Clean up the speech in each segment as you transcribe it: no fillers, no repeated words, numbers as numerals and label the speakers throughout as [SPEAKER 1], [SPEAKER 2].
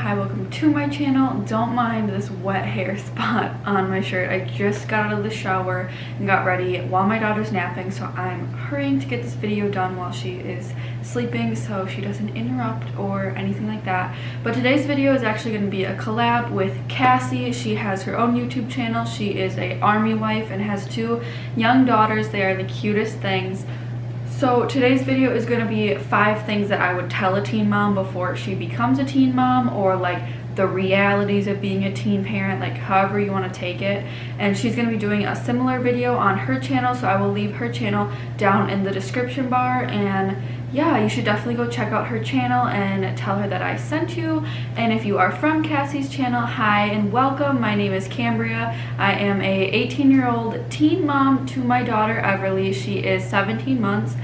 [SPEAKER 1] Hi, welcome to my channel. Don't mind this wet hair spot on my shirt. I just got out of the shower and got ready while my daughter's napping, so I'm hurrying to get this video done while she is sleeping so she doesn't interrupt or anything like that. But today's video is actually going to be a collab with Cassie. She has her own YouTube channel. She is an army wife and has two young daughters. They are the cutest things. So today's video is going to be 5 things that I would tell a teen mom before she becomes a teen mom, or like the realities of being a teen parent, like however you want to take it. And she's going to be doing a similar video on her channel, so I will leave her channel down in the description bar. And yeah, you should definitely go check out her channel and tell her that I sent you. And if you are from Cassie's channel, hi and welcome. My name is Cambria. I am a 18-year-old teen mom to my daughter Everly. She is 17 months,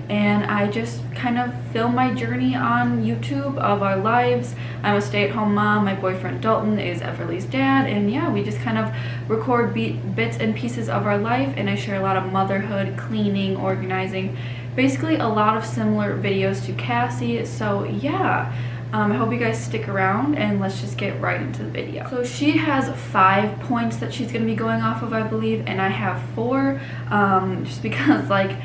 [SPEAKER 1] and I just kind of film my journey on YouTube of our lives. I'm a stay-at-home mom. My boyfriend Dalton is Everly's dad, and yeah, we just kind of record bits and pieces of our life, and I share a lot of motherhood, cleaning, organizing, basically a lot of similar videos to Cassie. So yeah, I hope you guys stick around, and let's just get right into the video. So she has 5 points that she's going to be going off of, I believe, and I have 4, just because like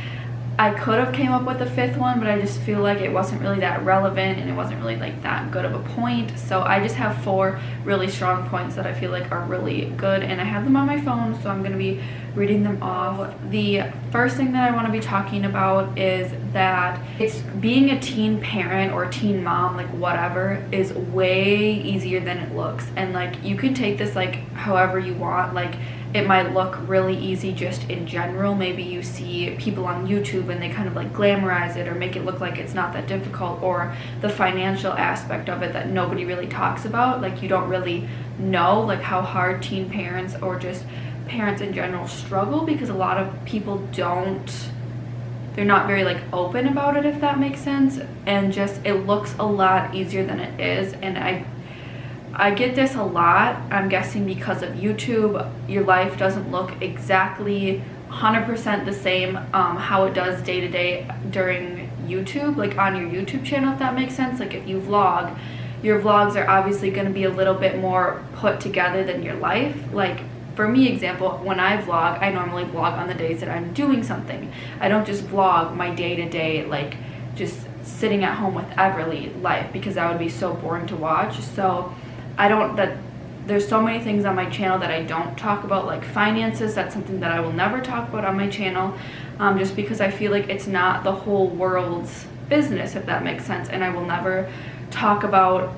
[SPEAKER 1] I could have came up with a 5th one, but I just feel like it wasn't really that relevant and it wasn't really like that good of a point. So I just have 4 really strong points that I feel like are really good, and I have them on my phone, so I'm going to be reading them off. The first thing that I want to be talking about is that it's being a teen parent or teen mom, like whatever, is way easier than it looks. And like you can take this like however you want. Like it might look really easy just in general. Maybe you see people on YouTube and they kind of like glamorize it or make it look like it's not that difficult, or the financial aspect of it that nobody really talks about. Like you don't really know like how hard teen parents or just parents in general struggle, because a lot of people they're not very like open about it, if that makes sense. And just it looks a lot easier than it is. And I get this a lot, I'm guessing because of YouTube. Your life doesn't look exactly 100% the same how it does day to day during YouTube, like on your YouTube channel, if that makes sense. Like if you vlog, your vlogs are obviously going to be a little bit more put together than your life. Like for me, example, when I vlog, I normally vlog on the days that I'm doing something. I don't just vlog my day-to-day, like just sitting at home with Everly life, because that would be so boring to watch. So there's so many things on my channel that I don't talk about, like finances. That's something that I will never talk about on my channel, just because I feel like it's not the whole world's business, if that makes sense. And I will never talk about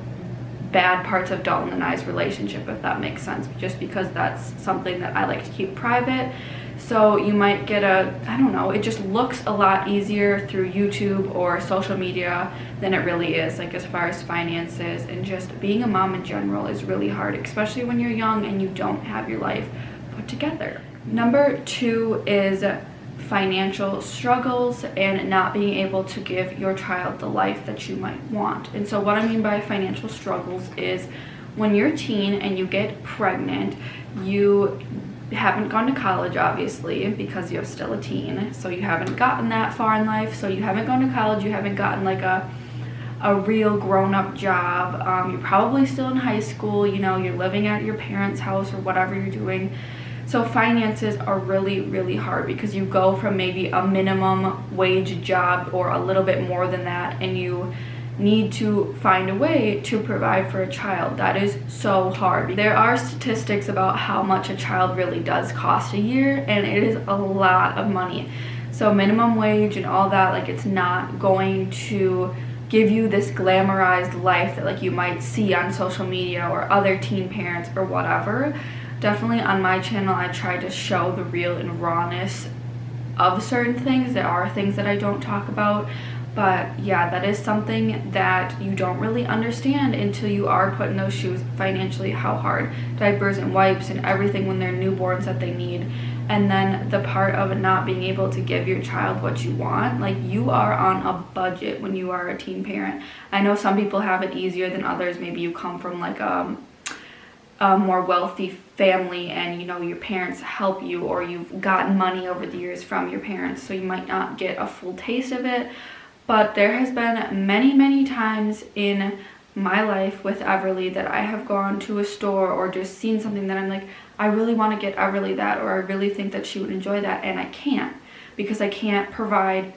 [SPEAKER 1] bad parts of Dalton and I's relationship, if that makes sense, just because that's something that I like to keep private. So you might get I don't know, it just looks a lot easier through YouTube or social media than it really is, like as far as finances. And just being a mom in general is really hard, especially when you're young and you don't have your life put together. Number 2 is financial struggles and not being able to give your child the life that you might want. And so what I mean by financial struggles is when you're a teen and you get pregnant, you haven't gone to college, obviously, because you're still a teen, so you haven't gotten that far in life. So you haven't gone to college, you haven't gotten like a real grown-up job. You're probably still in high school, you know, you're living at your parents' house or whatever you're doing. So finances are really, really hard, because you go from maybe a minimum wage job or a little bit more than that, and you need to find a way to provide for a child. That is so hard. There are statistics about how much a child really does cost a year, and it is a lot of money. So minimum wage and all that, like it's not going to give you this glamorized life that like you might see on social media or other teen parents or whatever. Definitely on my channel, I try to show the real and rawness of certain things. There are things that I don't talk about, but yeah, that is something that you don't really understand until you are put in those shoes financially, how hard diapers and wipes and everything when they're newborns that they need. And then the part of not being able to give your child what you want, like you are on a budget when you are a teen parent. I know some people have it easier than others. Maybe you come from like a more wealthy family and you know your parents help you, or you've gotten money over the years from your parents, so you might not get a full taste of it. But there has been many times in my life with Everly that I have gone to a store or just seen something that I'm like, I really want to get Everly that, or I really think that she would enjoy that, and I can't, because I can't provide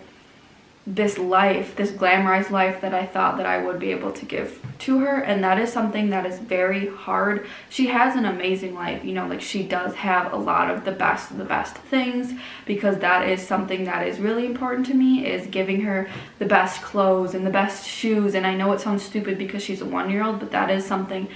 [SPEAKER 1] this life, this glamorized life that I thought that I would be able to give to her. And that is something that is very hard. She has an amazing life, you know, like she does have a lot of the best things, because that is something that is really important to me, is giving her the best clothes and the best shoes. And I know it sounds stupid because she's a 1-year-old, but that is something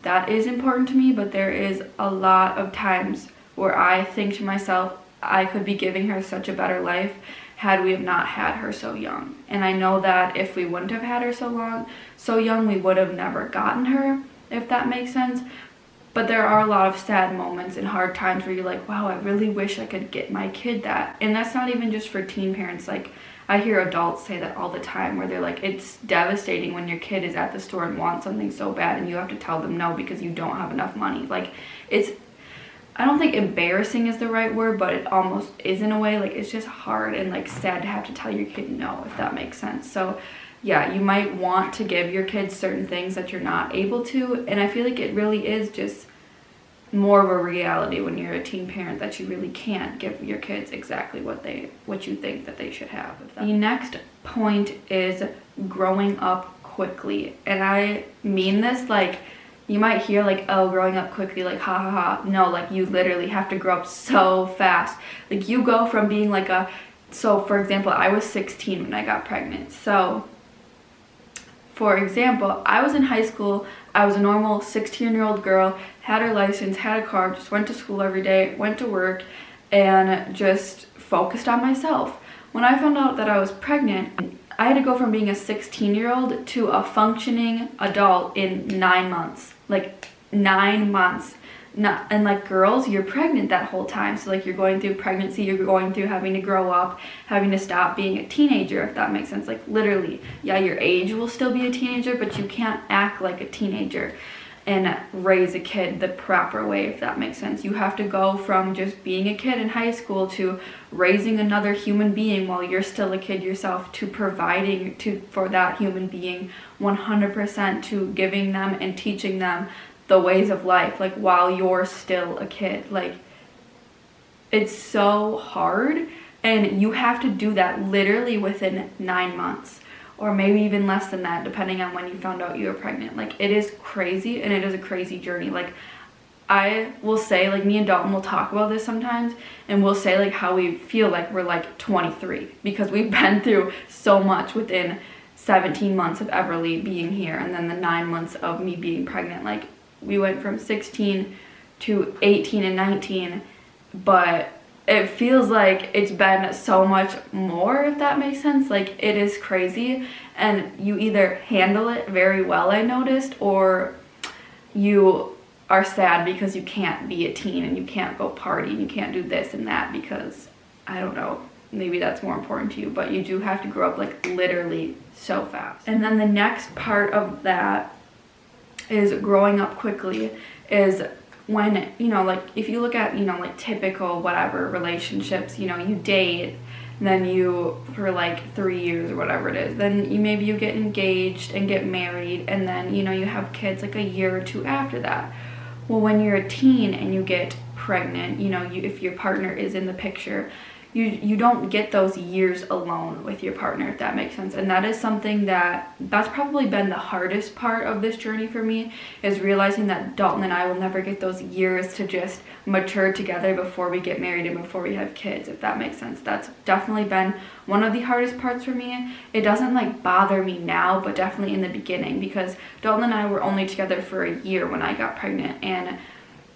[SPEAKER 1] that is important to me. But there is a lot of times where I think to myself, I could be giving her such a better life had we have not had her so young. And I know that if we wouldn't have had her so young, we would have never gotten her, if that makes sense. But there are a lot of sad moments and hard times where you're like, wow, I really wish I could get my kid that. And that's not even just for teen parents. Like, I hear adults say that all the time, where they're like, it's devastating when your kid is at the store and wants something so bad and you have to tell them no because you don't have enough money. Like, it's, I don't think embarrassing is the right word, but it almost is in a way. Like, it's just hard and like sad to have to tell your kid no, if that makes sense. So yeah, you might want to give your kids certain things that you're not able to, and I feel like it really is just more of a reality when you're a teen parent, that you really can't give your kids exactly what you think that they should have. The next point is growing up quickly. And I mean this, like, you might hear like, oh, growing up quickly, like, ha ha ha. No, like, you literally have to grow up so fast. Like, you go from being like so for example, I was 16 when I got pregnant. So for example, I was in high school, I was a normal 16-year-old girl, had her license, had a car, just went to school every day, went to work, and just focused on myself. When I found out that I was pregnant, I had to go from being a 16-year-old to a functioning adult in 9 months. Like, 9 months. And like, girls, you're pregnant that whole time. So like, you're going through pregnancy, you're going through having to grow up, having to stop being a teenager, if that makes sense. Like, literally, yeah, your age will still be a teenager, but you can't act like a teenager and raise a kid the proper way, if that makes sense. You have to go from just being a kid in high school to raising another human being while you're still a kid yourself, to providing for that human being 100%, to giving them and teaching them the ways of life, like, while you're still a kid. Like, it's so hard, and you have to do that literally within 9 months, or maybe even less than that, depending on when you found out you were pregnant. Like, it is crazy, and it is a crazy journey. Like, I will say, like, me and Dalton will talk about this sometimes, and we'll say like how we feel like we're like 23, because we've been through so much within 17 months of Everly being here, and then the 9 months of me being pregnant. Like, we went from 16 to 18 and 19, but it feels like it's been so much more, if that makes sense. Like, it is crazy, and you either handle it very well, I noticed, or you are sad because you can't be a teen and you can't go party and you can't do this and that because, I don't know, maybe that's more important to you, but you do have to grow up like literally so fast. And then the next part of that is growing up quickly is when, you know, like, if you look at, you know, like, typical whatever relationships, you know, you date, then you, for like 3 years or whatever it is, then you get engaged and get married, and then, you know, you have kids like a year or two after that. Well, when you're a teen and you get pregnant, you know, if your partner is in the picture, you don't get those years alone with your partner, if that makes sense. And that is something that's probably been the hardest part of this journey for me, is realizing that Dalton and I will never get those years to just mature together before we get married and before we have kids, if that makes sense. That's definitely been one of the hardest parts for me. It doesn't like bother me now, but definitely in the beginning, because Dalton and I were only together for a year when I got pregnant, and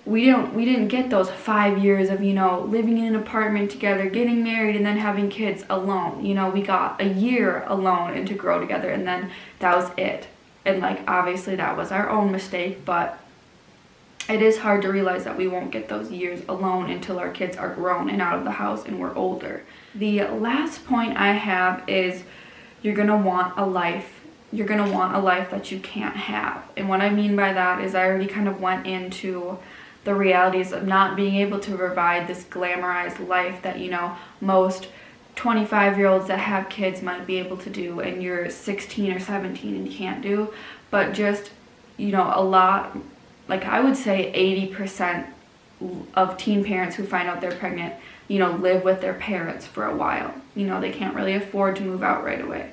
[SPEAKER 1] we didn't get those 5 years of, you know, living in an apartment together, getting married, and then having kids alone. You know, we got a year alone and to grow together, and then that was it. And like, obviously that was our own mistake, but it is hard to realize that we won't get those years alone until our kids are grown and out of the house and we're older. The last point I have is you're gonna want a life. You're gonna want a life that you can't have. And what I mean by that is, I already kind of went into the realities of not being able to provide this glamorized life that, you know, most 25-year-olds that have kids might be able to do and you're 16 or 17 and you can't do. But just, you know, a lot, like I would say 80% of teen parents who find out they're pregnant, you know, live with their parents for a while. You know, they can't really afford to move out right away.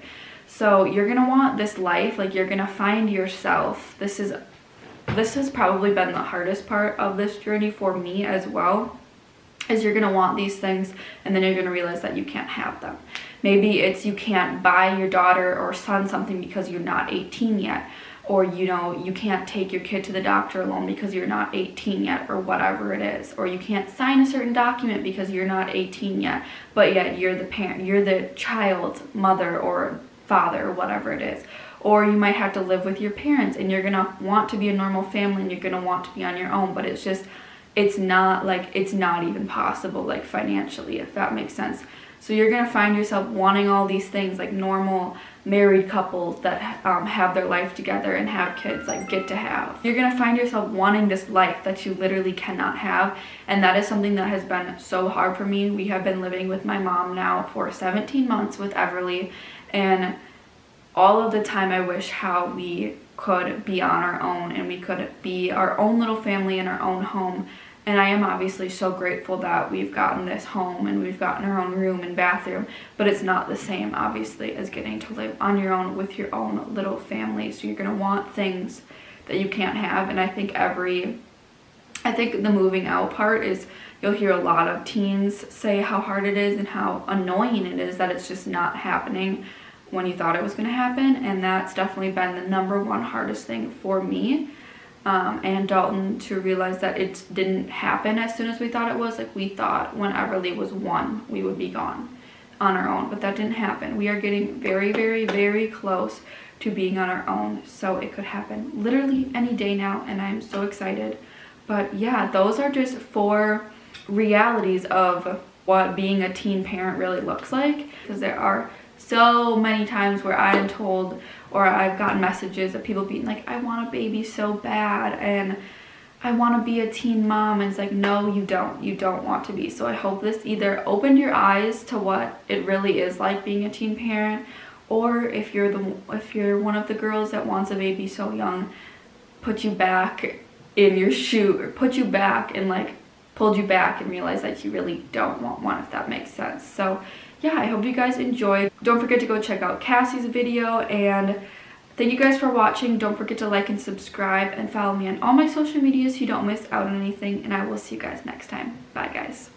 [SPEAKER 1] So you're gonna want this life, like you're gonna find yourself. This has probably been the hardest part of this journey for me as well, is you're gonna want these things and then you're gonna realize that you can't have them. Maybe it's you can't buy your daughter or son something because you're not 18 yet, or you know, you can't take your kid to the doctor alone because you're not 18 yet, or whatever it is, or you can't sign a certain document because you're not 18 yet, but yet you're the parent, you're the child's mother or father or whatever it is. Or you might have to live with your parents and you're gonna want to be a normal family and you're gonna want to be on your own, but it's just, it's not even possible, like financially, if that makes sense. So you're gonna find yourself wanting all these things like normal married couples that have their life together and have kids, like get to have. You're gonna find yourself wanting this life that you literally cannot have, and that is something that has been so hard for me. We have been living with my mom now for 17 months with Everly, and all of the time I wish how we could be on our own and we could be our own little family in our own home. And I am obviously so grateful that we've gotten this home and we've gotten our own room and bathroom, but it's not the same obviously as getting to live on your own with your own little family. So you're gonna want things that you can't have. And I think the moving out part is, you'll hear a lot of teens say how hard it is and how annoying it is that it's just not happening when you thought it was going to happen. And that's definitely been the #1 hardest thing for me and Dalton, to realize that it didn't happen as soon as we thought it was. Like we thought when Everly was 1 we would be gone on our own, but that didn't happen. We are getting very, very, very close to being on our own, so it could happen literally any day now, and I'm so excited. But yeah, those are just 4 realities of what being a teen parent really looks like, because there are so many times where I am told, or I've gotten messages of people being like, I want a baby so bad and I want to be a teen mom, and it's like, no, you don't want to be. So I hope this either opened your eyes to what it really is like being a teen parent, or if you're one of the girls that wants a baby so young, put you back in your shoe, or put you back and like pulled you back and realized that you really don't want one, if that makes sense. So yeah, I hope you guys enjoyed. Don't forget to go check out Cassie's video, and thank you guys for watching. Don't forget to like and subscribe and follow me on all my social medias so you don't miss out on anything, and I will see you guys next time. Bye guys.